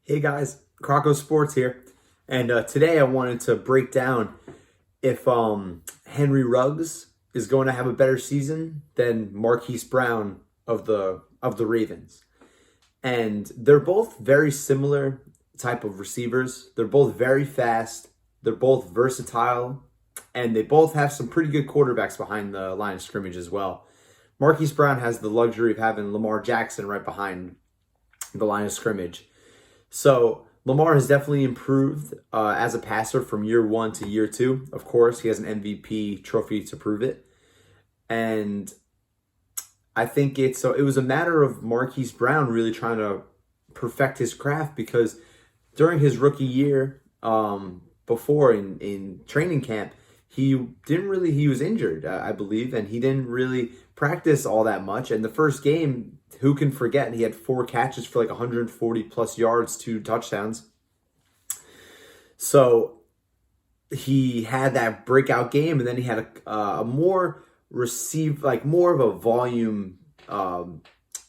Hey guys, Croco Sports here, and today I wanted to break down if Henry Ruggs is going to have a better season than Marquise Brown of the Ravens. And they're both very similar type of receivers. They're both very fast. They're both versatile, and they both have some pretty good quarterbacks behind the line of scrimmage as well. Marquise Brown has the luxury of having Lamar Jackson right behind the line of scrimmage. So Lamar has definitely improved as a passer from year one to year two. Of course, he has an MVP trophy to prove it. And I think it was a matter of Marquise Brown really trying to perfect his craft, because during his rookie year, before in training camp, he was injured, I believe, and he didn't really practice all that much. And the first game, who can forget, he had 4 catches for like 140 plus yards, 2 touchdowns. So he had that breakout game, and then he had a more more of a volume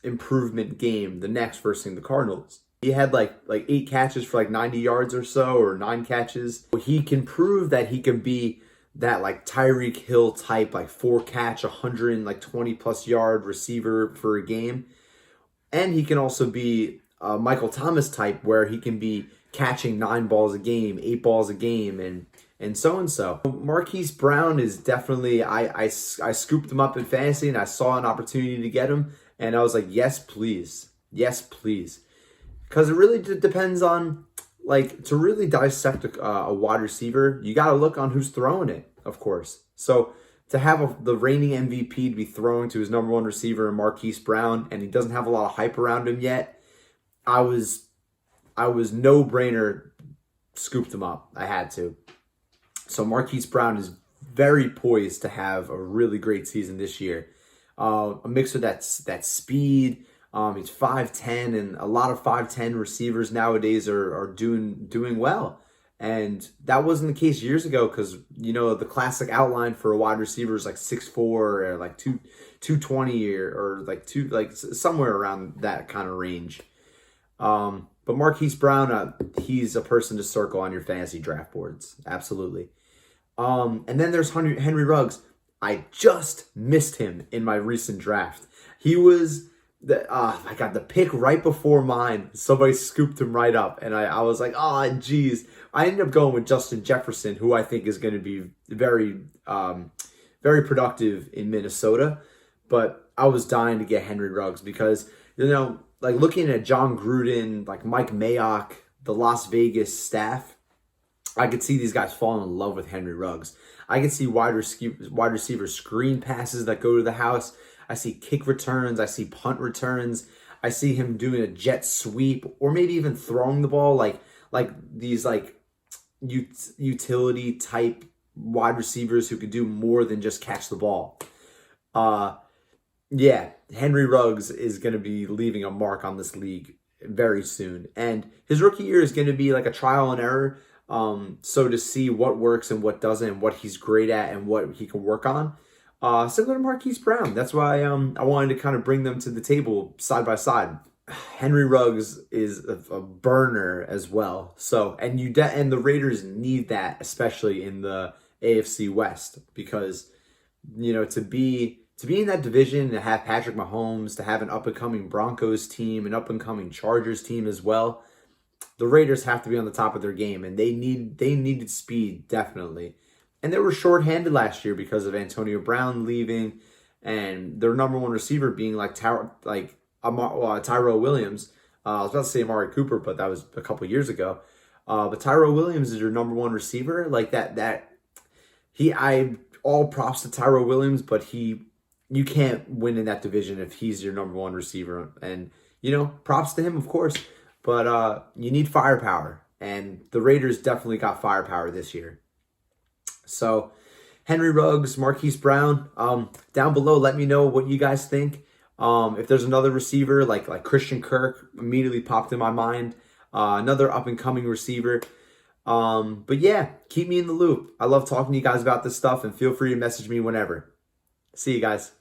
improvement game the next versus the Cardinals. He had like 8 catches for like 90 yards or so, or 9 catches. He can prove that he can be that like Tyreek Hill type, like 4 catch, 120 plus yard receiver for a game. And he can also be a Michael Thomas type, where he can be catching 9 balls a game, 8 balls a game, and so and so. Marquise Brown is definitely, I scooped him up in fantasy, and I saw an opportunity to get him, and I was like, yes, please. Yes, please. Because it really depends on, like, to really dissect a wide receiver, you got to look on who's throwing it, of course. So to have the reigning MVP to be throwing to his number one receiver, Marquise Brown, and he doesn't have a lot of hype around him yet, I was no-brainer scooped him up. I had to. So Marquise Brown is very poised to have a really great season this year. A mix of that speed. He's 5'10", and a lot of 5'10" receivers nowadays are doing well. And that wasn't the case years ago, because, the classic outline for a wide receiver is like 6'4", or like 220, or like somewhere around that kind of range. But Marquise Brown, he's a person to circle on your fantasy draft boards. Absolutely. And then there's Henry Ruggs. I just missed him in my recent draft. He was I got the pick right before mine. Somebody scooped him right up, and I was like, oh, geez. I ended up going with Justin Jefferson, who I think is going to be very, very productive in Minnesota. But I was dying to get Henry Ruggs because, like looking at John Gruden, like Mike Mayock, the Las Vegas staff, I could see these guys falling in love with Henry Ruggs. I could see wide receiver screen passes that go to the house. I see kick returns. I see punt returns. I see him doing a jet sweep, or maybe even throwing the ball like these utility type wide receivers who could do more than just catch the ball. Yeah, Henry Ruggs is going to be leaving a mark on this league very soon. And his rookie year is going to be like a trial and error. So to see what works and what doesn't, and what he's great at and what he can work on. Similar to Marquise Brown. That's why I wanted to kind of bring them to the table side by side. Henry Ruggs is a burner as well. So, and the Raiders need that, especially in the AFC West, because, to be in that division, to have Patrick Mahomes, to have an up-and-coming Broncos team, an up-and-coming Chargers team as well, the Raiders have to be on the top of their game, and they needed speed, definitely. And they were shorthanded last year because of Antonio Brown leaving, and their number one receiver being Tyrell Williams. I was about to say Amari Cooper, but that was a couple years ago. But Tyrell Williams is your number one receiver. All props to Tyrell Williams, but you can't win in that division if he's your number one receiver. And, props to him, of course. But you need firepower, and the Raiders definitely got firepower this year. So, Henry Ruggs, Marquise Brown, down below, let me know what you guys think. If there's another receiver like Christian Kirk, immediately popped in my mind. Another up-and-coming receiver. But yeah, keep me in the loop. I love talking to you guys about this stuff, and feel free to message me whenever. See you guys.